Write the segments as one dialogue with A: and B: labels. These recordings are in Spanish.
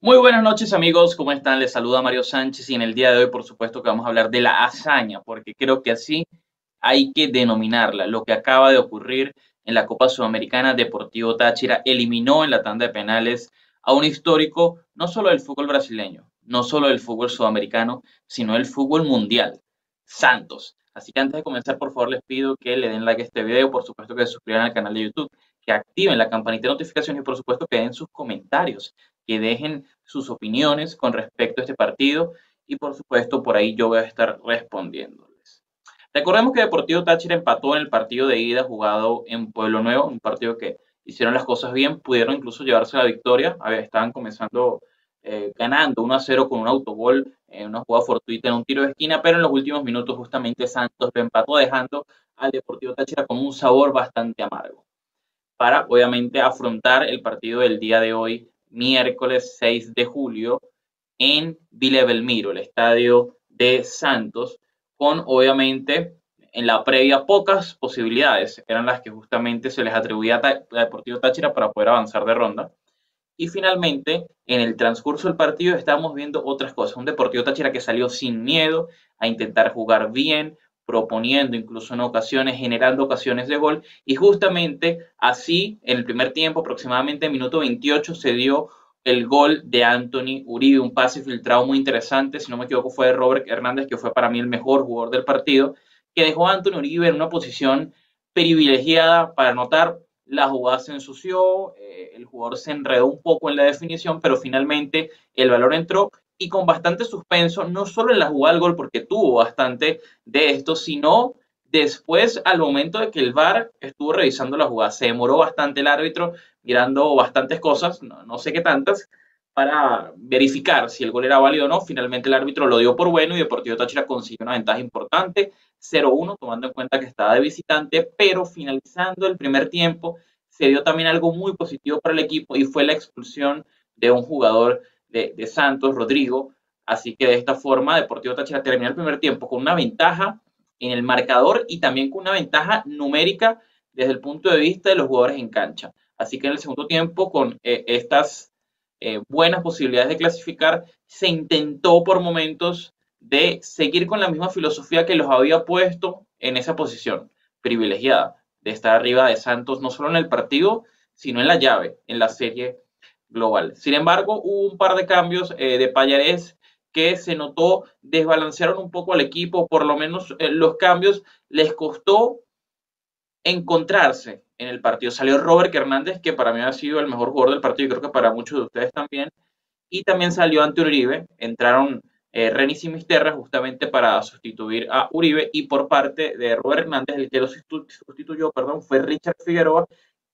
A: Muy buenas noches amigos, ¿cómo están? Les saluda Mario Sánchez y en el día de hoy por supuesto que vamos a hablar de la hazaña, porque creo que así hay que denominarla. Lo que acaba de ocurrir en la Copa Sudamericana, Deportivo Táchira eliminó en la tanda de penales a un histórico no solo del fútbol brasileño, no solo del fútbol sudamericano, sino del fútbol mundial, Santos. Así que antes de comenzar, por favor, les pido que le den like a este video, por supuesto que se suscriban al canal de YouTube, que activen la campanita de notificaciones y por supuesto que den sus comentarios, que dejen sus opiniones con respecto a este partido y por supuesto por ahí yo voy a estar respondiéndoles. Recordemos que Deportivo Táchira empató en el partido de ida jugado en Pueblo Nuevo, un partido que hicieron las cosas bien, pudieron incluso llevarse la victoria, estaban comenzando ganando 1-0 con un autogol en una jugada fortuita en un tiro de esquina, pero en los últimos minutos justamente Santos lo empató dejando al Deportivo Táchira con un sabor bastante amargo para obviamente afrontar el partido del día de hoy, miércoles 6 de julio, en Villa Belmiro, el estadio de Santos, con obviamente en la previa pocas posibilidades, eran las que justamente se les atribuía a Deportivo Táchira para poder avanzar de ronda. Y finalmente, en el transcurso del partido estábamos viendo otras cosas. Un Deportivo Táchira que salió sin miedo a intentar jugar bien, proponiendo incluso en ocasiones, generando ocasiones de gol. Y justamente así, en el primer tiempo, aproximadamente en minuto 28, se dio el gol de Anthony Uribe, un pase filtrado muy interesante, si no me equivoco fue de Robert Hernández, que fue para mí el mejor jugador del partido, que dejó a Anthony Uribe en una posición privilegiada para anotar. La jugada se ensució, el jugador se enredó un poco en la definición, pero finalmente el balón entró y con bastante suspenso, no solo en la jugada del gol, porque tuvo bastante de esto, sino después al momento de que el VAR estuvo revisando la jugada. Se demoró bastante el árbitro mirando bastantes cosas, no sé qué tantas, para verificar si el gol era válido o no. Finalmente el árbitro lo dio por bueno y Deportivo Táchira consiguió una ventaja importante, 0-1, tomando en cuenta que estaba de visitante, pero finalizando el primer tiempo se dio también algo muy positivo para el equipo y fue la expulsión de un jugador de Santos, Rodrigo. Así que de esta forma Deportivo Táchira terminó el primer tiempo con una ventaja en el marcador y también con una ventaja numérica desde el punto de vista de los jugadores en cancha. Así que en el segundo tiempo, con estas buenas posibilidades de clasificar, se intentó por momentos de seguir con la misma filosofía que los había puesto en esa posición privilegiada, de estar arriba de Santos, no solo en el partido, sino en la llave, en la serie global. Sin embargo, hubo un par de cambios de Pallarés que se notó desbalancearon un poco al equipo, por lo menos los cambios les costó encontrarse en el partido. Salió Robert Hernández, que para mí ha sido el mejor jugador del partido y creo que para muchos de ustedes también, y también salió ante Uribe, entraron Renis y Simisterra justamente para sustituir a Uribe y por parte de Robert Hernández, el que lo sustituyó, perdón, fue Richard Figueroa,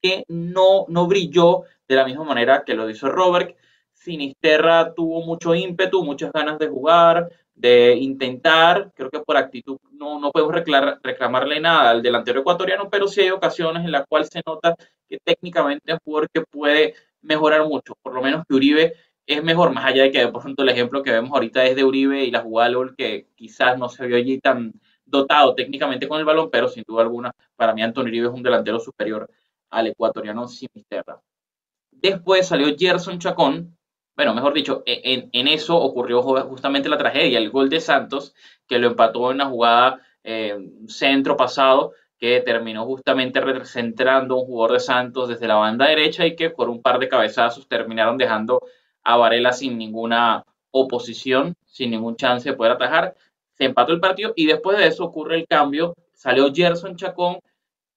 A: que no brilló de la misma manera que lo hizo Robert. Sinisterra tuvo mucho ímpetu, muchas ganas de jugar, de intentar, creo que por actitud no podemos reclamarle nada al delantero ecuatoriano, pero sí hay ocasiones en las cuales se nota que técnicamente es un jugador que puede mejorar mucho, por lo menos que Uribe es mejor, más allá de que, por ejemplo, el ejemplo que vemos ahorita es de Uribe y la jugada de gol que quizás no se vio allí tan dotado técnicamente con el balón, pero sin duda alguna, para mí Antonio Uribe es un delantero superior al ecuatoriano Sinisterra. Después salió Gerson Chacón, bueno, mejor dicho, en eso ocurrió justamente la tragedia, el gol de Santos, que lo empató en una jugada centro pasado, que terminó justamente recentrando un jugador de Santos desde la banda derecha y que por un par de cabezazos terminaron dejando a Varela sin ninguna oposición, sin ningún chance de poder atajar. Se empató el partido y después de eso ocurre el cambio. Salió Gerson Chacón,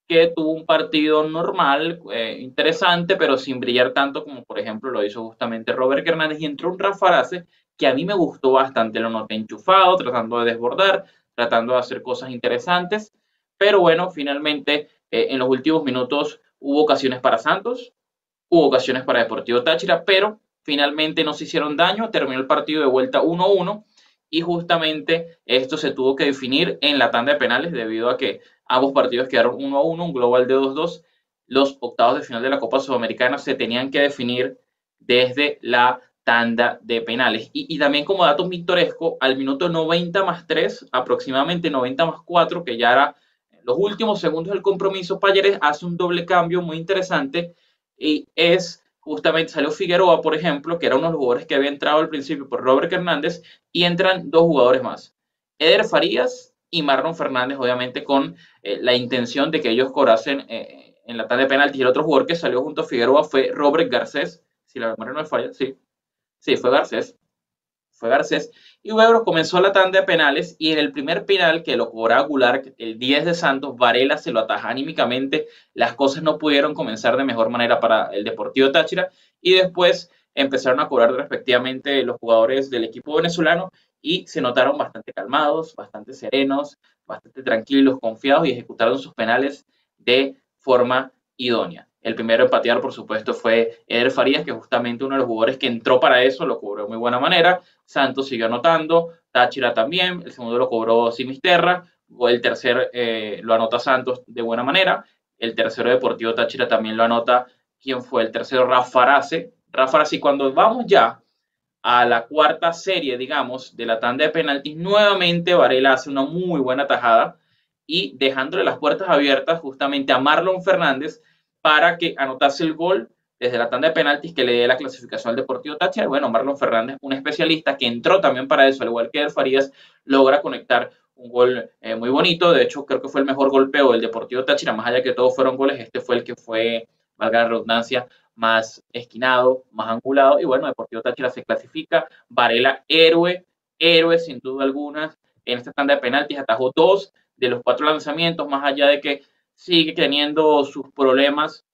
A: que tuvo un partido normal, interesante, pero sin brillar tanto como por ejemplo lo hizo justamente Robert Hernández y entró un Rafa Arce que a mí me gustó bastante, lo noté enchufado, tratando de desbordar, tratando de hacer cosas interesantes, pero bueno, finalmente en los últimos minutos hubo ocasiones para Santos, hubo ocasiones para Deportivo Táchira, pero finalmente no se hicieron daño, terminó el partido de vuelta 1-1 y justamente esto se tuvo que definir en la tanda de penales debido a que ambos partidos quedaron 1-1, un global de 2-2. Los octavos de final de la Copa Sudamericana se tenían que definir desde la tanda de penales. Y también como dato pintoresco, al minuto 90 más 3, aproximadamente 90 más 4, que ya era los últimos segundos del compromiso, Payares hace un doble cambio muy interesante y es justamente salió Figueroa, por ejemplo, que era uno de los jugadores que había entrado al principio por Robert Hernández, y entran dos jugadores más, Eder Farías y Marlon Fernández, obviamente con la intención de que ellos cobrasen en la tanda de penaltis. Y el otro jugador que salió junto a Figueroa fue Robert Garcés, si la memoria no me falla, sí, fue Garcés. Y luego comenzó la tanda de penales y en el primer penal que lo cobraba Goulart, el 10 de Santos, Varela se lo ataja anímicamente, las cosas no pudieron comenzar de mejor manera para el Deportivo Táchira y después empezaron a cobrar respectivamente los jugadores del equipo venezolano y se notaron bastante calmados, bastante serenos, bastante tranquilos, confiados y ejecutaron sus penales de forma idónea. El primero en patear, por supuesto, fue Eder Farías, que justamente uno de los jugadores que entró para eso, lo cobró de muy buena manera. Santos siguió anotando, Táchira también, el segundo lo cobró Simisterra, el tercer lo anota Santos de buena manera, el tercero Deportivo Táchira también lo anota, ¿quién fue? El tercero Rafa Arce. Y cuando vamos ya a la cuarta serie, digamos, de la tanda de penaltis, nuevamente Varela hace una muy buena tajada y dejándole las puertas abiertas justamente a Marlon Fernández para que anotase el gol desde la tanda de penaltis que le dé la clasificación al Deportivo Táchira. Bueno, Marlon Fernández, un especialista que entró también para eso, al igual que El Farías, logra conectar un gol muy bonito. De hecho, creo que fue el mejor golpeo del Deportivo Táchira, más allá de que todos fueron goles, este fue el que fue, valga la redundancia, más esquinado, más angulado. Y bueno, Deportivo Táchira se clasifica. Varela, héroe sin duda alguna. En esta tanda de penaltis atajó 2 de los 4 lanzamientos, más allá de que sigue teniendo sus problemas,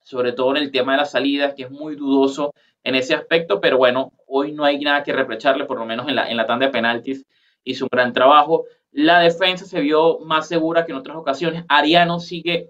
A: sobre todo en el tema de las salidas, que es muy dudoso en ese aspecto, pero bueno, hoy no hay nada que reprocharle, por lo menos en la tanda de penaltis hizo un gran trabajo. La defensa se vio más segura que en otras ocasiones. Ariano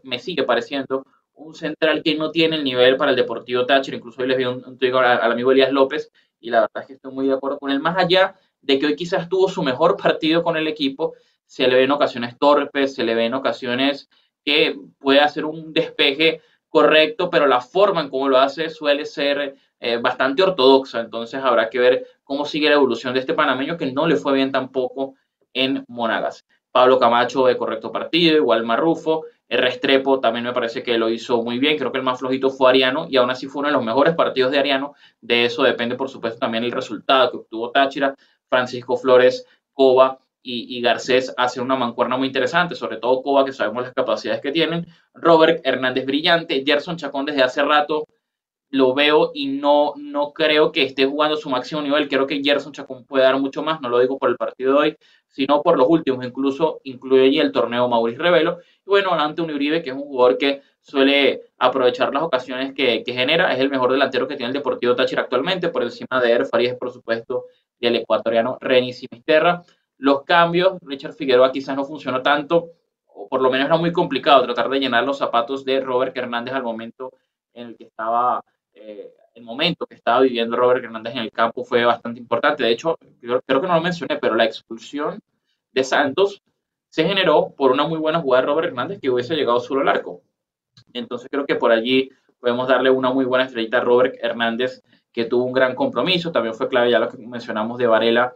A: me sigue pareciendo un central que no tiene el nivel para el Deportivo Táchira, incluso hoy les vi un tuit al amigo Elías López, y la verdad es que estoy muy de acuerdo con él, más allá de que hoy quizás tuvo su mejor partido con el equipo, se le ve en ocasiones torpes, se le ve en ocasiones que puede hacer un despeje correcto, pero la forma en cómo lo hace suele ser bastante ortodoxa, entonces habrá que ver cómo sigue la evolución de este panameño que no le fue bien tampoco en Monagas. Pablo Camacho de correcto partido, igual Marrufo, Restrepo también me parece que lo hizo muy bien, creo que el más flojito fue Ariano y aún así fue uno de los mejores partidos de Ariano, de eso depende por supuesto también el resultado que obtuvo Táchira, Francisco Flores, Cova y Garcés hacen una mancuerna muy interesante, sobre todo Cova, que sabemos las capacidades que tienen, Robert Hernández brillante, Gerson Chacón desde hace rato lo veo y no creo que esté jugando su máximo nivel, creo que Gerson Chacón puede dar mucho más, no lo digo por el partido de hoy, sino por los últimos, incluso incluye allí el torneo Maurice Revelo, y bueno, Antonio Uribe, que es un jugador que suele aprovechar las ocasiones que genera, es el mejor delantero que tiene el Deportivo Táchira actualmente, por encima de Eder Farías, por supuesto, y el ecuatoriano Reni Simisterra. Los cambios, Richard Figueroa quizás no funcionó tanto, o por lo menos era muy complicado tratar de llenar los zapatos de Robert Hernández al momento en el que estaba, el momento que estaba viviendo Robert Hernández en el campo fue bastante importante. De hecho, creo que no lo mencioné, pero la expulsión de Santos se generó por una muy buena jugada de Robert Hernández que hubiese llegado solo al arco. Entonces creo que por allí podemos darle una muy buena estrellita a Robert Hernández, que tuvo un gran compromiso, también fue clave ya lo que mencionamos de Varela,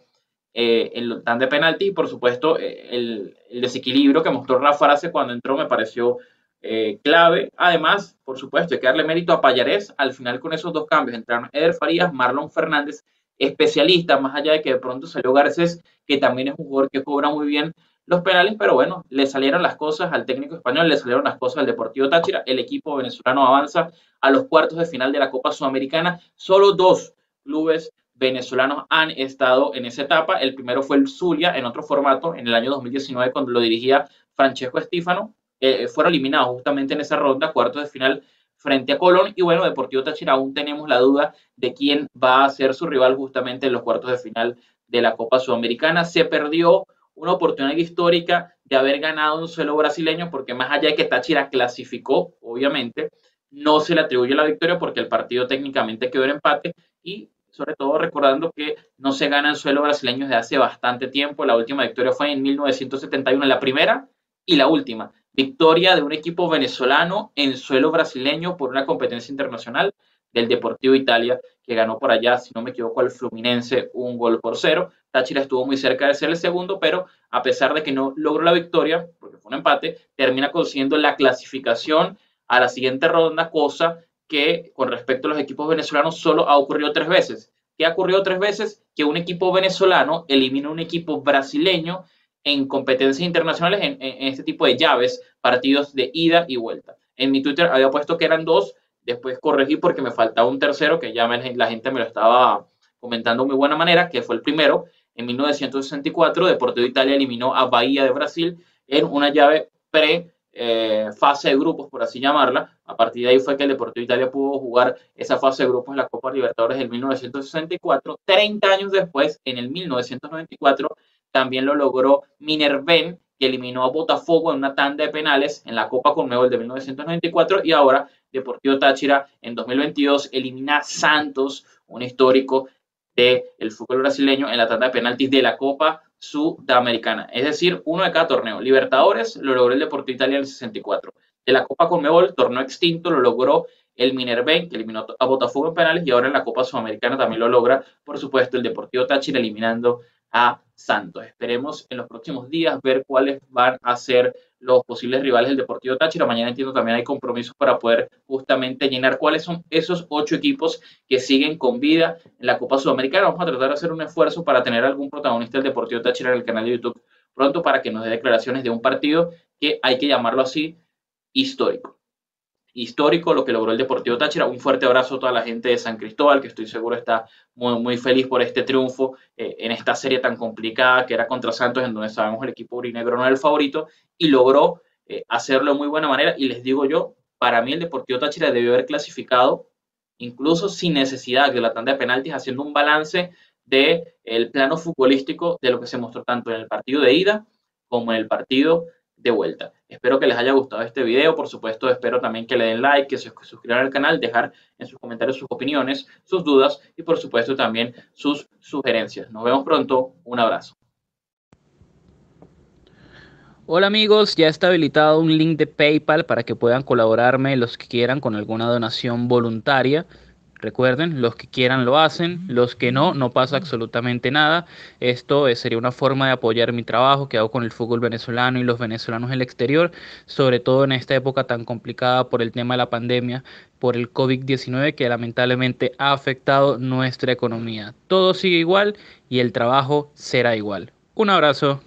A: el tan de penalti y por supuesto el desequilibrio que mostró Rafa Arce cuando entró me pareció clave. Además, por supuesto, hay que darle mérito a Pallarés. Al final con esos dos cambios entraron Eder Farías, Marlon Fernández, especialista, más allá de que de pronto salió Garcés, que también es un jugador que cobra muy bien los penales, pero bueno, le salieron las cosas al técnico español, le salieron las cosas al Deportivo Táchira, el equipo venezolano avanza a los cuartos de final de la Copa Sudamericana, solo 2 clubes venezolanos han estado en esa etapa, el primero fue el Zulia en otro formato, en el año 2019 cuando lo dirigía Francesco Estífano, fueron eliminados justamente en esa ronda, cuartos de final frente a Colón, y bueno, Deportivo Táchira aún tenemos la duda de quién va a ser su rival justamente en los cuartos de final de la Copa Sudamericana. Se perdió una oportunidad histórica de haber ganado un suelo brasileño, porque más allá de que Táchira clasificó, obviamente, no se le atribuye la victoria porque el partido técnicamente quedó en empate y sobre todo recordando que no se gana en suelo brasileño desde hace bastante tiempo. La última victoria fue en 1971, la primera y la última victoria de un equipo venezolano en suelo brasileño por una competencia internacional del Deportivo Italia, que ganó por allá, si no me equivoco, al Fluminense 1-0. Táchira estuvo muy cerca de ser el segundo, pero a pesar de que no logró la victoria, porque fue un empate, termina consiguiendo la clasificación a la siguiente ronda, cosa que con respecto a los equipos venezolanos solo ha ocurrido 3 veces. ¿Qué ha ocurrido 3 veces? Que un equipo venezolano elimina a un equipo brasileño en competencias internacionales en este tipo de llaves, partidos de ida y vuelta. En mi Twitter había puesto que eran 2, después corregí porque me faltaba un tercero que ya la gente me lo estaba comentando de muy buena manera, que fue el primero. En 1964, Deportivo Italia eliminó a Bahía de Brasil en una llave fase de grupos, por así llamarla. A partir de ahí fue que el Deportivo Italia pudo jugar esa fase de grupos en la Copa Libertadores del 1964. 30 años después, en el 1994, también lo logró Minerven, que eliminó a Botafogo en una tanda de penales en la Copa Conmebol de 1994, y ahora Deportivo Táchira en 2022 elimina a Santos, un histórico del fútbol brasileño, en la tanda de penaltis de la Copa Sudamericana. Es decir, uno de cada torneo. Libertadores lo logró el Deportivo Italia en el 64. De la Copa Conmebol, torneo extinto, lo logró el Minerven, que eliminó a Botafogo en penales, y ahora en la Copa Sudamericana también lo logra, por supuesto, el Deportivo Táchira eliminando a Santos. Esperemos en los próximos días ver cuáles van a ser los posibles rivales del Deportivo Táchira. Mañana entiendo también hay compromisos para poder justamente llenar cuáles son esos 8 equipos que siguen con vida en la Copa Sudamericana. Vamos a tratar de hacer un esfuerzo para tener algún protagonista del Deportivo Táchira en el canal de YouTube pronto para que nos dé declaraciones de un partido que hay que llamarlo así, histórico. Histórico lo que logró el Deportivo Táchira. Un fuerte abrazo a toda la gente de San Cristóbal, que estoy seguro está muy, muy feliz por este triunfo en esta serie tan complicada que era contra Santos, en donde sabemos el equipo urinegro no era el favorito, y logró hacerlo de muy buena manera. Y les digo yo, para mí el Deportivo Táchira debió haber clasificado incluso sin necesidad de la tanda de penaltis, haciendo un balance del plano futbolístico de lo que se mostró tanto en el partido de ida como en el partido de vuelta. Espero que les haya gustado este video. Por supuesto, espero también que le den like, que se suscriban al canal, dejar en sus comentarios sus opiniones, sus dudas y por supuesto también sus sugerencias. Nos vemos pronto. Un abrazo.
B: Hola amigos, ya está habilitado un link de PayPal para que puedan colaborarme los que quieran con alguna donación voluntaria. Recuerden, los que quieran lo hacen, los que no, no pasa absolutamente nada. Esto sería una forma de apoyar mi trabajo que hago con el fútbol venezolano y los venezolanos en el exterior, sobre todo en esta época tan complicada por el tema de la pandemia, por el COVID-19 que lamentablemente ha afectado nuestra economía. Todo sigue igual y el trabajo será igual. Un abrazo.